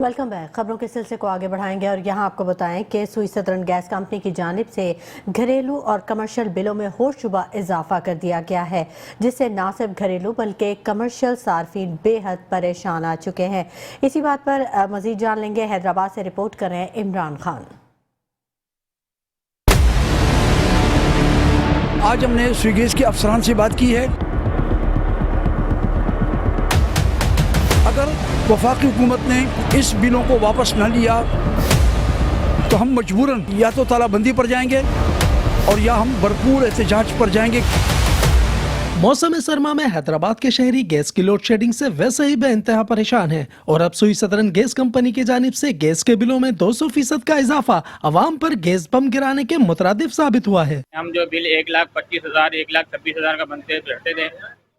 Welcome back. खबरों के सिलसिले को आगे बढ़ाएंगे और यहाँ आपको बताएं कि सुई सदर्न गैस कंपनी की जानिब से घरेलू और कमर्शियल बिलों में होशरुबा इजाफा कर दिया गया है, जिससे न सिर्फ घरेलू बल्कि कमर्शियल सार्फिन बेहद परेशान आ चुके हैं। इसी बात पर मजीद जान लेंगे। हैदराबाद से रिपोर्ट कर रहे हैं इमरान खान। आज हमने स्विगीज के अफसरान से बात की है। अगर वफाकी हुकूमत ने इस बिलों को वापस न लिया तो हम मजबूरन या तो तालाबंदी पर जाएंगे और या हम भरपूर एहतजाज पर जाएंगे। मौसम सरमा में हैदराबाद के शहरी गैस की लोड शेडिंग से वैसे ही बेइंतहा परेशान है और अब सुई सदर्न गैस कंपनी की जानिब से गैस के बिलों में 200% का इजाफा अवाम पर गैस बम गिराने के मुतरादिफ साबित हुआ है। हम जो बिल 1,25,000 1,26,000 का बनते थे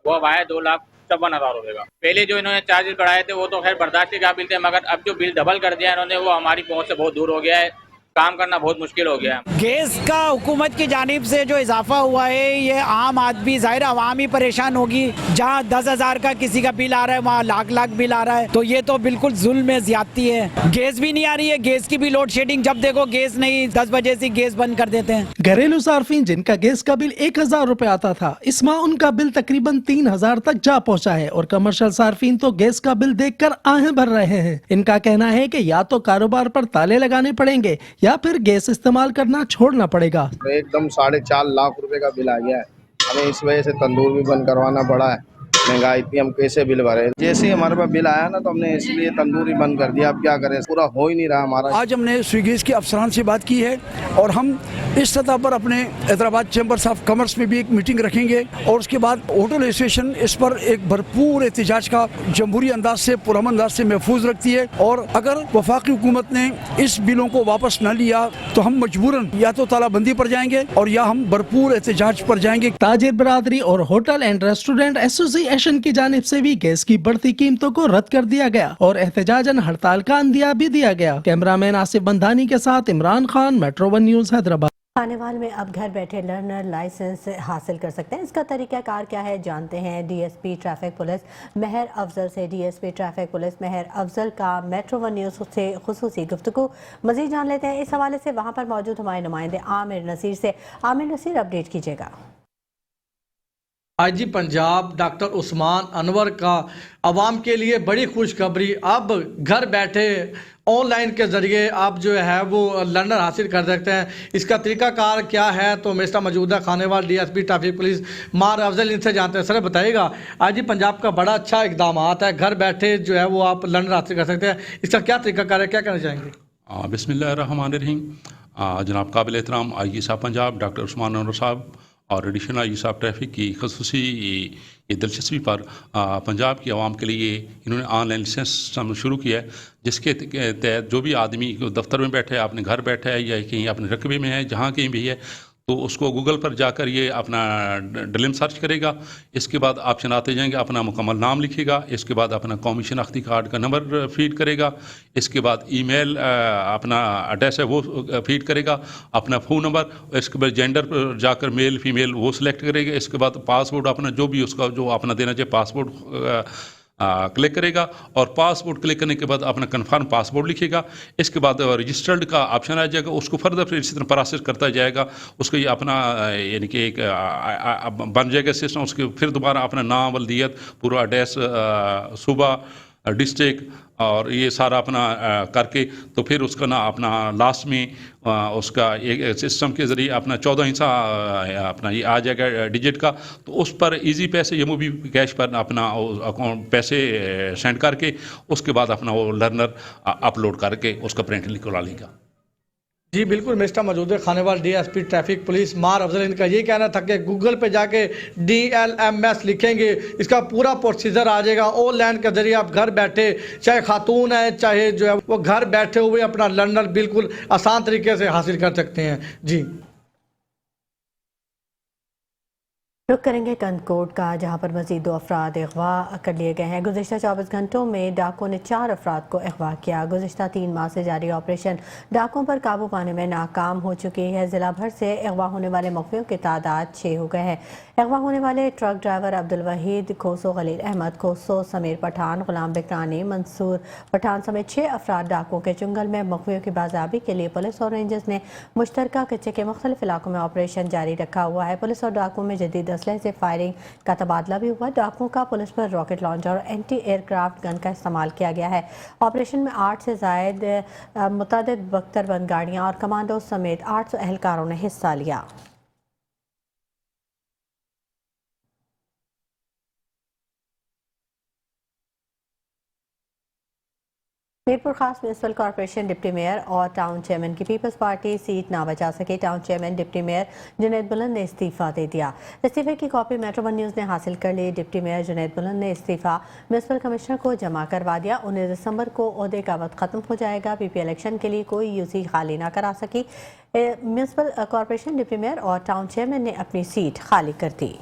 वो अब आया 2,56,000 रुपए का। पहले जो इन्होंने चार्जेस बढ़ाए थे वो तो खैर बर्दाश्त के काबिल थे, मगर अब जो बिल डबल कर दिया इन्होंने वो हमारी पहुंच से बहुत दूर हो गया है। काम करना बहुत मुश्किल हो गया है। गैस का हुकूमत की जानिब से जो इजाफा हुआ है ये आम आदमी ज़ाहिर आवाम ही परेशान होगी। जहाँ 10,000 का किसी का बिल आ रहा है वहाँ लाख बिल आ रहा है, तो ये तो बिल्कुल जुल्म है, ज्यादती है। गैस भी नहीं आ रही है, गैस की भी लोड शेडिंग, जब देखो गैस नहीं, 10 बजे से गैस बंद कर देते हैं। घरेलू सार्फिन जिनका गैस का बिल 1,000 रुपए आता था, इस माह उनका बिल तकरीबन 3,000 तक जा पहुँचा है और कमर्शियल सार्फिन तो गैस का बिल देख कर आहें भर रहे हैं। इनका कहना है कि या तो कारोबार पर ताले लगाने पड़ेंगे या फिर गैस इस्तेमाल करना छोड़ना पड़ेगा। एकदम 4.5 लाख रुपए का बिल आ गया है। हमें इस वजह से तंदूर भी बंद करवाना पड़ा है। महंगाई इतनी, हम कैसे बिल भरे। जैसे ही हमारे पास बिल आया ना तो हमने इसलिए तंदूर ही बंद कर दिया। अब क्या करें, पूरा हो ही नहीं रहा हमारा। आज हमने स्विगीज के अफसरान से बात की है और हम इस सतह पर अपने हैदराबाद चैम्बर्स ऑफ कॉमर्स में भी एक मीटिंग रखेंगे और उसके बाद होटल एसोसिएशन इस पर एक भरपूर एहतजाज का जमहूरी अंदाज से, पुरअमन अंदाज से महफूज रखती है। और अगर वफाकी हुकूमत ने इस बिलों को वापस न लिया तो हम मजबूरन या तो तालाबंदी पर जाएंगे और या हम भरपूर एहतजाज पर जाएंगे। ताजिर बरादरी और होटल एंड रेस्टोरेंट एसोसिएशन की जानिब से भी गैस की बढ़ती कीमतों को रद्द कर दिया गया और एहतजाजन हड़ताल का अंदिया भी दिया गया। कैमरामैन आसिफ बंधानी के साथ इमरान खान, मेट्रो 1 न्यूज़ हैदराबाद। खानेवाल में अब घर बैठे लर्नर लाइसेंस हासिल कर सकते हैं। इसका तरीकाकार क्या है जानते हैं डीएसपी ट्रैफिक पुलिस महर अफजल से। डीएसपी ट्रैफिक पुलिस महर अफजल का मेट्रो 1 न्यूज़ से खुसूसी गुफ्तगू मजीद जान लेते हैं। इस हवाले से वहाँ पर मौजूद हमारे नुमाइंदे आमिर नसीर से। आमिर नसीर, अपडेट कीजिएगा। आईजी पंजाब डॉक्टर उस्मान अनवर का आवाम के लिए बड़ी खुशखबरी। अब घर बैठे ऑनलाइन के ज़रिए आप जो है वो लर्नर हासिल कर सकते हैं। इसका तरीकाकार क्या है तो मेरे साथ मौजूदा खानेवाल डीएसपी ट्रैफिक पुलिस मार अफजल, इनसे जानते हैं। सर बताइएगा, आईजी पंजाब का बड़ा अच्छा इकदाम है, घर बैठे जो है वो आप लर्नर हासिल कर सकते हैं, इसका क्या तरीकाकार है, क्या कहना चाहेंगे? बिस्मिल्लाहिर्रहमानिर्रहीम। जनाब काबिल एहतराम आईजी साहब पंजाब डॉक्टर उस्मान अनवर साहब और एडिशनल आई साहब ट्रैफिक की खसूसी ये दिलचस्पी पर पंजाब की आवाम के लिए इन्होंने ऑनलाइन लाइसेंस सिस्टम शुरू किया है, जिसके तहत जो भी आदमी दफ्तर में बैठे है, अपने घर बैठे है या कहीं अपने रकबे में है, जहाँ कहीं भी है, तो उसको गूगल पर जाकर ये अपना डिलिम सर्च करेगा। इसके बाद ऑप्शन आते जाएंगे, अपना मुकम्मल नाम लिखेगा, इसके बाद अपना कौमी शनाख्ती कार्ड का नंबर फीड करेगा, इसके बाद ईमेल अपना एड्रेस है वो फीड करेगा, अपना फ़ोन नंबर, इसके बाद जेंडर पर जाकर मेल फीमेल वो सिलेक्ट करेगा, इसके बाद पासपोर्ट अपना जो भी उसका जो अपना देना चाहिए पासपोर्ट क्लिक करेगा और पासपोर्ट क्लिक करने के बाद अपना कन्फर्म पासपोर्ट लिखेगा। इसके बाद रजिस्टर्ड का ऑप्शन आ जाएगा, उसको फर्दर फिर इसी तरह प्रोसेस करता जाएगा। उसको ये अपना यानी कि एक बन जाएगा सिस्टम। उसके फिर दोबारा अपना नाम, वल्दियत, पूरा एड्रेस, सूबा, डिस्ट्रिक्ट और ये सारा अपना करके तो फिर उसका ना अपना लास्ट में उसका एक सिस्टम के ज़रिए अपना 14 हिस्सा अपना ये आ जाएगा डिजिट का, तो उस पर इजी पैसे या मूवी कैश पर अपना अकाउंट पैसे सेंड करके उसके बाद अपना वो लर्नर अपलोड करके उसका प्रिंट निकलवा लेगा। जी बिल्कुल, मिस्टर मौजूद खानेवाल डीएसपी ट्रैफिक पुलिस मार अफजल, इनका ये कहना था कि गूगल पे जाके DLMS लिखेंगे, इसका पूरा प्रोसीजर आ जाएगा। ऑनलाइन के जरिए आप घर बैठे, चाहे खातून है चाहे जो है वो घर बैठे हुए अपना लर्नर बिल्कुल आसान तरीके से हासिल कर सकते हैं। जी रुक करेंगे कंदकोट का, जहां पर मजीद 2 अफराद अगवा कर लिए गए हैं। गुज़िश्ता 24 घंटों में डाकुओं ने 4 अफराद को अगवा किया। गुज़िश्ता 3 माह से जारी ऑपरेशन डाकुओं पर काबू पाने में नाकाम हो चुकी है। जिला भर से अगवा होने वाले मुखबियों की तादाद 6 हो गए हैं। अगवा होने वाले ट्रक ड्राइवर अब्दुल वहीद खोसो, खलील अहमद खोसो, समीर पठान, गुलाम बिकरानी, मंसूर पठान समेत 6 अफराद डाकुओं के चुंगल में। मुखबियों की बाज़ाबी के लिए पुलिस और रेंजर्स ने मुश्तरका कच्चे के मुख्तलिफ इलाकों में ऑपरेशन जारी रखा हुआ है। पुलिस और डाकुओं में जदीद असलहे से फायरिंग का तबादला भी हुआ। डाकुओं का पुलिस पर रॉकेट लॉन्चर और एंटी एयरक्राफ्ट गन का इस्तेमाल किया गया है। ऑपरेशन में 8 से जायद मुतअद्दिद बख्तरबंद गाड़ियां और कमांडो समेत 800 एहलकारों ने हिस्सा लिया। मीरपुर खास म्यूनसिपल कॉर्पोरेशन डिप्टी मेयर और टाउन चेयरमैन की पीपल्स पार्टी सीट ना बचा सके। Town chairman deputy mayor Junaid बुलंद ने इस्तीफा दे दिया। इस्तीफे की कॉपी मेट्रो 1 न्यूज़ ने हासिल कर ली। डिप्टी मेयर जुनैद बुलंद ने इस्तीफा म्यूनसिपल कमिश्नर को जमा करवा दिया। 19 दिसंबर को ओहदे का वक्त खत्म हो जाएगा। पीपी इलेक्शन के लिए कोई यूसी खाली ना करा सकी। म्यूनसिपल कॉर्पोरेशन डिप्टी मेयर और टाउन चेयरमैन ने अपनी सीट खाली कर दी।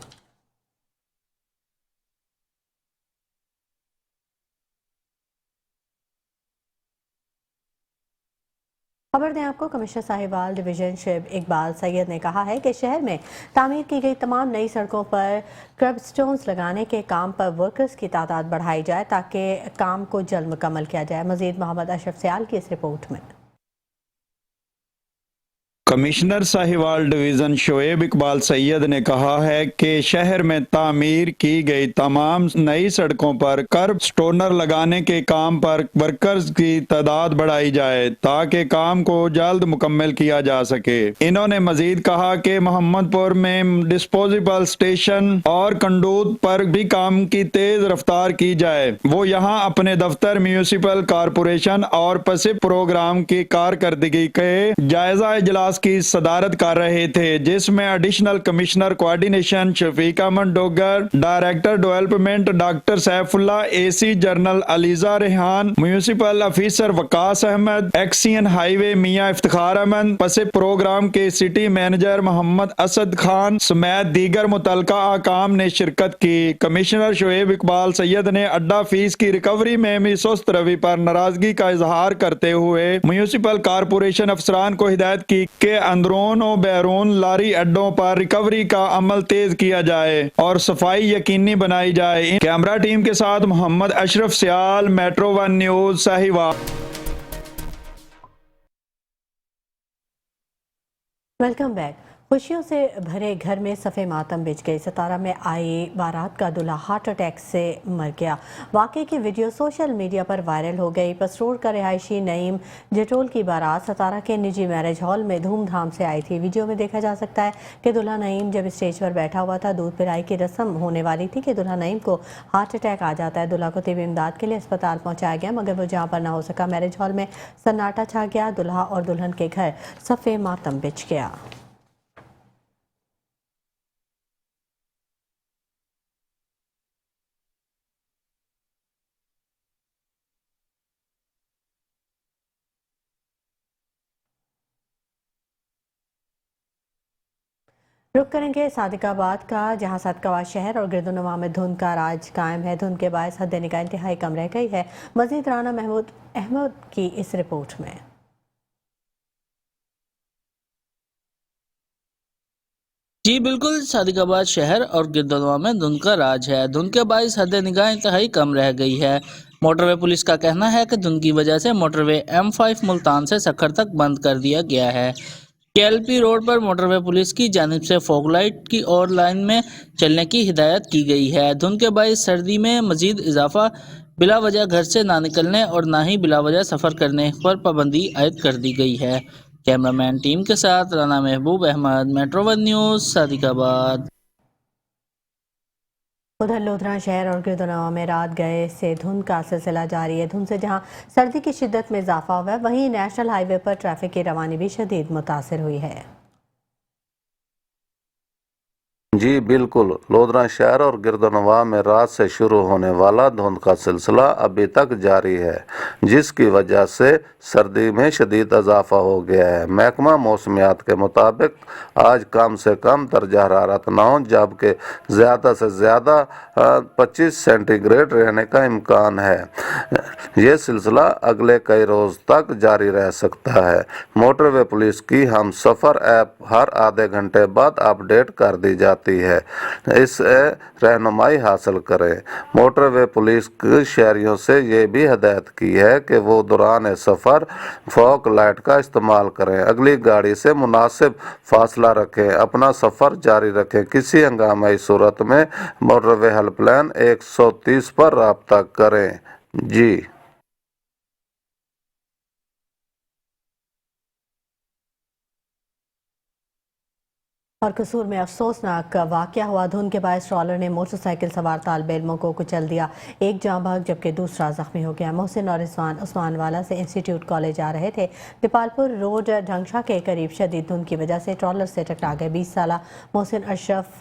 खबर दें आपको, कमिश्नर साहिवाल डिवीजन शेब इकबाल सैयद ने कहा है कि शहर में तामीर की गई तमाम नई सड़कों पर कर्ब स्टोन्स लगाने के काम पर वर्कर्स की तादाद बढ़ाई जाए ताकि काम को जल्द मुकम्मल किया जाए। मजीद मोहम्मद अशरफ सियाल की इस रिपोर्ट में। कमिश्नर साहिवाल डिवीज़न शोएब इकबाल सैयद ने कहा है कि शहर में तामीर की गई तमाम नई सड़कों पर कर्ब स्टोनर लगाने के काम पर वर्कर्स की तादाद बढ़ाई जाए ताकि काम को जल्द मुकम्मल किया जा सके। इन्होंने मजीद कहा कि मोहम्मदपुर में डिस्पोजेबल स्टेशन और कंडूद पर भी काम की तेज रफ्तार की जाए। वो यहाँ अपने दफ्तर म्यूनिसिपल कारपोरेशन और पसिप प्रोग्राम की कारकर्दगी के जायजा इजलास की सदारत कर रहे थे, जिसमें additional commissioner coordination Shafiq Ahmad Dogar, director development doctor Saifullah, AC general Aliza Rehan, municipal officer Waqas Ahmad, XEN highway Mian Iftikhar Ahmad, पसिप प्रोग्राम के सिटी मैनेजर मोहम्मद असद खान समेत दीगर मुतल्लिका अहकाम ने शिरकत की। कमिश्नर शोएब इकबाल सैयद ने अड्डा फीस की रिकवरी में भी सुस्त रवि पर नाराजगी का इजहार करते हुए म्यूनिसिपल कारपोरेशन अफसरान को हिदायत की कि अंदरून और बैरून लारी अड्डों पर रिकवरी का अमल तेज किया जाए और सफाई यकीनी बनाई जाए। कैमरा टीम के साथ Mohammad Ashraf Sial, Metro 1 News Sahiwal. Welcome back. खुशियों से भरे घर में सफ़े मातम बिछ गई। सतारा में आई बारात का दूल्हा हार्ट अटैक से मर गया। वाक़े की वीडियो सोशल मीडिया पर वायरल हो गई। पसरोड का रिहायशी नईम जटोल की बारात सतारा के निजी मैरिज हॉल में धूमधाम से आई थी। वीडियो में देखा जा सकता है कि दूल्हा नईम जब स्टेज पर बैठा हुआ था, दूध पिलाई की रस्म होने वाली थी कि दूल्हा नईम को हार्ट अटैक आ जाता है। दूल्हा को तिब्बी इमदाद के लिए अस्पताल पहुँचाया गया, मगर वो जहाँ पर ना हो सका। मैरिज हॉल में सन्नाटा छा गया। दूल्हा और दुल्हन के घर सफ़े मातम बिछ गया। रुक करेंगे सादिकाबाद का, जहां सादिकाबाद शहर और गिरदोनवा में धुंध का राज कायम है। धुंध के बायस हद निगाह इंतहाई कम रह गई है। मजीद राना महमूद अहमद की इस रिपोर्ट में। जी बिल्कुल, सादिकाबाद शहर और गिरदोनवा में धुंध का राज है। धुंध के बायस हद निगाह इंतहाई कम रह गई है। मोटरवे पुलिस का कहना है कि धुंध की वजह से मोटरवे M5 मुल्तान से सखर तक बंद कर दिया गया है। KLP रोड पर मोटरवे पुलिस की जानिब से फॉग लाइट की और लाइन में चलने की हिदायत की गई है। धुंध के बायस सर्दी में मजीद इजाफा, बिला वजह घर से ना निकलने और ना ही बिला वजह सफ़र करने पर पाबंदी आयद कर दी गई है। कैमरामैन टीम के साथ राना महबूब अहमद, मेट्रो 1 न्यूज़ सादिकाबाद। उधर लोधरा शहर और गिरदोनवा में रात गए से धुंध का सिलसिला जारी है। धुंध से जहां सर्दी की शिद्दत में इजाफा हुआ है, वहीं नेशनल हाईवे पर ट्रैफिक की रवानी भी शदीद मुतासिर हुई है। जी बिल्कुल, लोधरा शहर और गिरदनवा में रात से शुरू होने वाला धुंध का सिलसिला अभी तक जारी है, जिसकी वजह से सर्दी में शदीद इजाफा हो गया है। महकमा मौसमियात के मुताबिक आज कम से कम दर्जा हरारत 9 जबकि ज़्यादा से ज़्यादा 25 सेंटीग्रेड रहने का इम्कान है। ये सिलसिला अगले कई रोज़ तक जारी रह सकता है। मोटरवे पुलिस की हम सफ़र ऐप हर आधे घंटे बाद अपडेट कर दी जाती है, इससे रहनुमाई हासिल करें। मोटरवे पुलिस की शहरियों से ये भी हदायत की है कि वो दौरान सफ़र फॉग लाइट का इस्तेमाल करें, अगली गाड़ी से मुनासिब फासला रखें, अपना सफ़र जारी रखें। किसी हंगामाई सूरत में मोटरवे हेल्पलाइन 130 पर राब्ता करें। जी और कसूर में अफसोसनाक वाकया हुआ। धुंध के बायस ट्रॉलर ने मोटरसाइकिल सवार तालिब इल्मों को कुचल दिया, एक जाँ भाग जबकि दूसरा जख्मी हो गया। मोहसिन और रिजवान उस्मानवाला से इंस्टीट्यूट कॉलेज आ रहे थे। दीपालपुर रोड ढंगशा के करीब शदीद धुंध की वजह से ट्रॉलर से टकरा गए। 20 साला मोहसिन अशरफ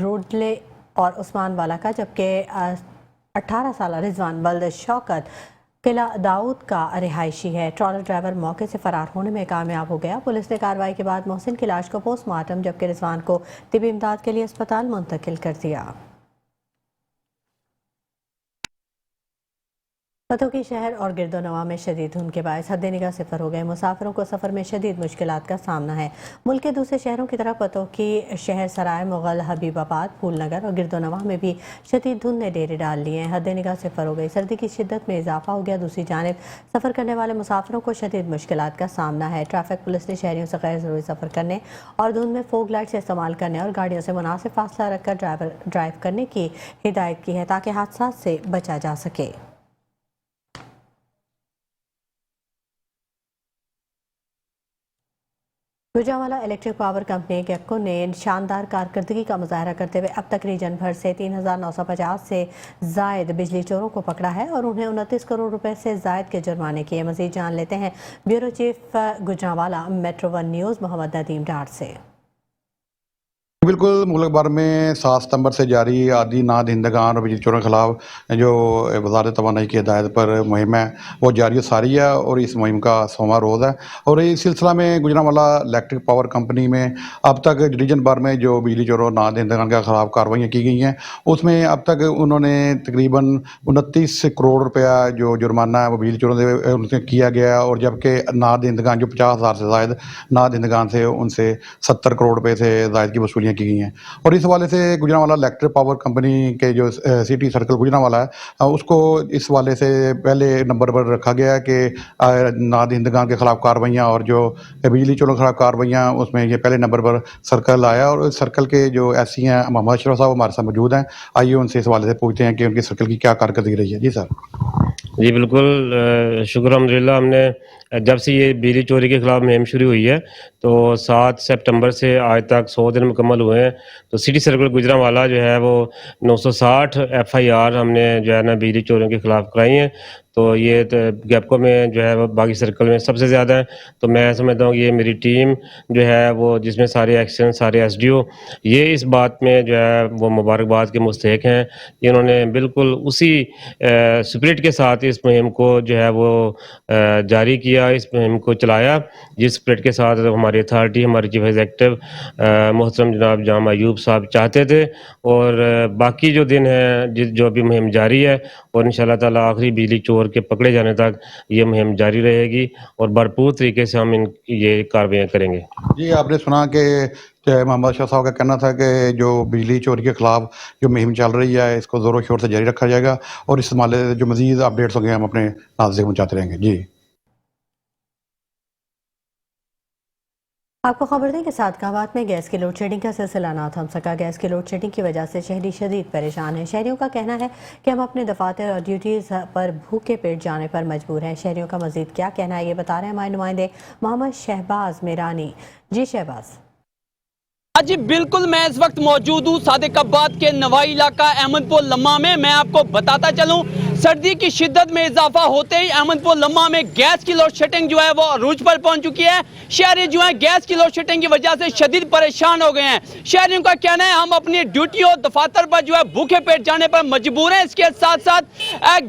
रोडले और उस्मानवाला का, जबकि 18 साला रिजवान बल्द शौकत किला दाऊद का रिहायशी है। ट्रॉलर ड्राइवर मौके से फरार होने में कामयाब हो गया। पुलिस ने कार्रवाई के बाद मोहसिन की लाश को पोस्टमार्टम जबकि रिजवान को तिबी इमदाद के लिए अस्पताल मुंतकिल कर दिया। पतों की शहर और गिरदोनवा में शदीद धुंध के बायस हद निगाह सिफर हो गए। मुसाफिरों को सफ़र में शदीद मुश्किलात का सामना है। मुल्क के दूसरे शहरों की तरह पतों की शहर सराय मुगल, हबीबाबाद, फूलनगर और गिरदोनवा में भी शदीद धुंध ने डेरे डाल लिए हैं। हद निगाह सिफर हो गई। सर्दी की शिद्दत में इजाफा हो गया। दूसरी जानिब सफ़र करने वाले मुसाफिरों को शदीद मुश्किलात का सामना है। ट्रैफिक पुलिस ने शहरियों से गैर ज़रूरी सफ़र करने और धुंध में फोग लाइट से इस्तेमाल करने और गाड़ियों से मुनासिब फासला रखकर ड्राइव करने की हिदायत की है ताकि हादसा से बचा जा सके। गुजरांवाला इलेक्ट्रिक पावर कंपनी गेपको ने शानदार कारकर्दगी का मुजाहरा करते हुए अब तक रीजन भर से 3,950 से जायद बिजली चोरों को पकड़ा है और उन्हें 29 करोड़ रुपए से जायद के जुर्माने किए। मजीद जान लेते हैं bureau chief Gujranwala Metro 1 News Mohammad Nadeem Dar से। बिल्कुल, मुल्क भर में 7 सितंबर से जारी आदि नादहिंदगान और बिजली चोरों के खिलाफ जो वज़ारत तवानाई की हिदायत पर मुहिम है वो जारी सारी है और इस मुहिम का 100वां रोज़ है। और इस सिलसिला में गुजरांवाला इलेक्ट्रिक पावर कंपनी में अब तक रीजन भर में जो बिजली चोरों नादहिंदगान के खिलाफ कार्रवाइयाँ की गई हैं, उसमें अब तक उन्होंने तकरीबन 29 करोड़ रुपया जो जुर्माना है वो बिजली चोरों से उनसे किया गया। और जबकि नादहिंदगान जो 50,000 से ज़ायद नादहिंदगान से उनसे 70 करोड़ रुपये से ज़ायद की वसूलियाँ की गई हैं। और इस हवाले से गुजरांवाला इलेक्ट्रिक पावर कंपनी के जो सिटी सर्कल गुजरांवाला है उसको इस हवाले से पहले नंबर पर रखा गया कि नादहिंदगान के खिलाफ कार्रवाइयाँ और जो बिजली चोरों के खिलाफ कार्रवाइयाँ उसमें ये पहले नंबर पर सर्कल आया। और सर्कल के जो एससी हैं मोहम्मद अशरफ साहब हमारे साथ मौजूद हैं। आइए उनसे इस हवाले से पूछते हैं कि उनकी सर्कल की क्या कारकर्दगी रही है। जी सर। जी बिल्कुल, शुक्र अल्हम्दुलिल्लाह। हमने जब से ये बिजली चोरी के खिलाफ मुहिम शुरू हुई है तो 7 सितंबर से आज तक 100 दिन मुकम्मल हुए हैं। तो सिटी सर्कल गुजरांवाला जो है वो 960 FIR हमने जो है ना बिजली चोरियों के खिलाफ कराई हैं। तो ये गेपको में जो है वो बाकी सर्कल में सबसे ज़्यादा है। तो मैं समझता हूँ कि ये मेरी टीम जो है वो जिसमें सारे एक्शन सारे SDO ये इस बात में जो है वो मुबारकबाद के मुस्तहिक हैं। इन्होंने बिल्कुल उसी स्पिरिट के साथ इस मुहिम को जो है वो जारी किया, इस मुहिम को चलाया जिस स्पिरिट के साथ हमारी अथॉरिटी हमारे चीफ एग्जीक्यूटिव मोहतरम जनाब जाम अयूब साहब चाहते थे। और बाकी जो दिन है जो अभी मुहिम जारी है और इंशाअल्लाह ताला आखिरी बिजली चोर के पकड़े जाने तक ये मुहिम जारी रहेगी और भरपूर तरीके से हम ये कार्रवाइयाँ करेंगे। जी, आपने सुना कि मोहम्मद शाह साहब का कहना था कि जो बिजली चोरी के खिलाफ जो मुहिम चल रही है इसको ज़ोरों शोर से जारी रखा जाएगा और इस मामले से जो मज़ीद अपडेट्स होंगे हम अपने नाज़रीन को पहुंचाते रहेंगे। जी आपको खबर दें कि सादकाबाद में गैस की लोड शेडिंग का सिलसिला ना थम सका। गैस की लोड शेडिंग की वजह से शहरी शदीद परेशान हैं। शहरियों का कहना है कि हम अपने दफातर और ड्यूटीज़ पर भूखे पेट जाने पर मजबूर हैं। शहरियों का मजीद क्या कहना है ये बता रहे हैं हमारे नुमाइंदे मोहम्मद शहबाज मेरानी। जी शहबाज। जी बिल्कुल, मैं इस वक्त मौजूद हूँ सादिकाबाद के नवाई इलाका अहमदपुर लम्मा में। मैं आपको बताता चलूँ सर्दी की शिद्दत में इजाफा होते ही अहमदपुर लम्मा में गैस की लोड शेडिंग जो है वो अरूज पर पहुंच चुकी है। शहरी जो है गैस की लोड शेडिंग की वजह से शदीद परेशान हो गए हैं। शहरियों का कहना है हम अपनी ड्यूटी और दफातर पर जो है भूखे पेट जाने पर मजबूर हैं। इसके साथ साथ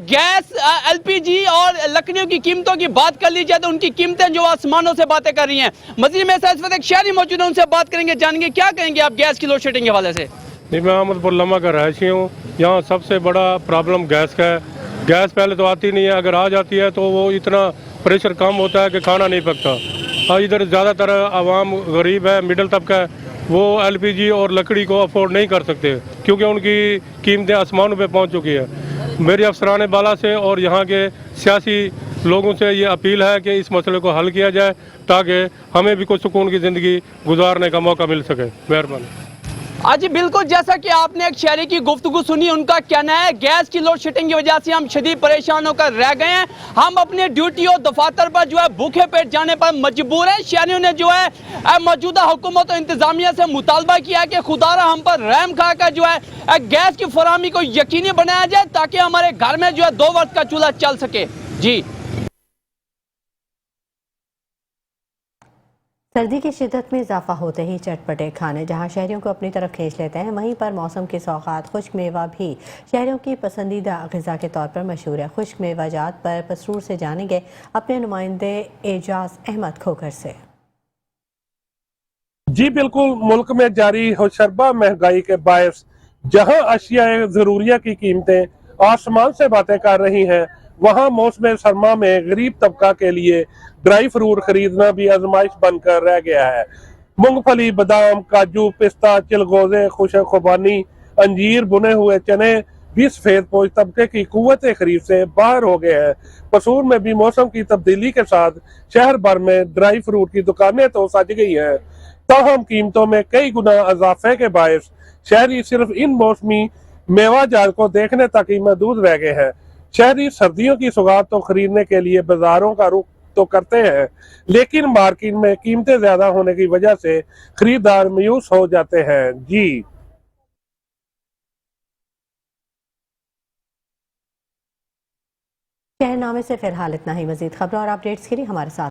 गैस, LPG और लकड़ियों की कीमतों की बात कर ली जाए तो उनकी कीमतें जो आसमानों से बातें कर रही हैं। मजीद में इस वक्त एक शहरी मौजूद है, उनसे बात करेंगे, जानेंगे क्या कहेंगे आप गैस की लोड शेडिंग के हवाले से। नहीं, मैं अहमदपुर लम्मा का रहायशी हूँ। यहाँ सबसे बड़ा प्रॉब्लम गैस का है। गैस पहले तो आती नहीं है, अगर आ जाती है तो वो इतना प्रेशर कम होता है कि खाना नहीं पकता। और इधर ज़्यादातर आवाम गरीब है, मिडिल तबका है, वो LPG और लकड़ी को अफोर्ड नहीं कर सकते क्योंकि उनकी कीमतें आसमानों पे पहुंच चुकी है। मेरी अफसरान बाला से और यहाँ के सियासी लोगों से ये अपील है कि इस मसले को हल किया जाए ताकि हमें भी कुछ सुकून की ज़िंदगी गुजारने का मौका मिल सके। मेहरबानी। आज जी बिल्कुल, जैसा कि आपने एक शहरी की गुफ्तगू सुनी, उनका कहना है गैस की लोड शेडिंग की वजह से हम शदीद परेशान होकर रह गए हैं। हम अपने ड्यूटी और दफातर पर जो है भूखे पेट जाने पर मजबूर हैं। शहरियों ने जो है मौजूदा हुकूमत और इंतजामिया से मुतालबा किया है कि खुदारा हम पर रहम खाकर जो है गैस की फराहमी को यकीनी बनाया जाए ताकि हमारे घर में जो है 2 वक्त का चूल्हा चल सके। जी, सर्दी की शिद्दत में इजाफा होते ही चटपटे खाने जहां शहरियों को अपनी तरफ खींच लेते हैं, वहीं पर मौसम के सौगात खुश्क मेवा भी शहरियों की पसंदीदा ग़िज़ा के तौर पर मशहूर है। खुश्क मेवा जात पर पसरूर से जानेंगे अपने नुमाइंदे एजाज अहमद खोखर से। जी बिल्कुल, मुल्क में जारी होशरबा महंगाई के बायस जहां अशिया ज़रूरिया की कीमतें आसमान से बातें कर रही हैं, वहां मौसम सरमा में गरीब तबका के लिए ड्राई फ्रूट खरीदना भी आजमाइश बनकर रह गया है। मूंगफली, बादाम, काजू, पिस्ता, चिलगोजे, खुश खुबानी, अंजीर, बुने हुए चने भी सफेद पोश तबके की कुव्वत खरीद से बाहर हो गए हैं। पसूर में भी मौसम की तब्दीली के साथ शहर भर में ड्राई फ्रूट की दुकानें तो सज गई हैं, ताहम कीमतों में कई गुना इजाफे के बायस शहरी सिर्फ इन मौसमी मेवा जात को देखने तक ही महदूद रह गए हैं। शहरी सर्दियों की सौगात तो खरीदने के लिए बाजारों का रुख तो करते हैं, लेकिन मार्केट में कीमतें ज्यादा होने की वजह से खरीदार मायूस हो जाते हैं। जी, शहरनामे से फिलहाल इतना ही। मजीद खबरों और अपडेट्स के लिए हमारे साथ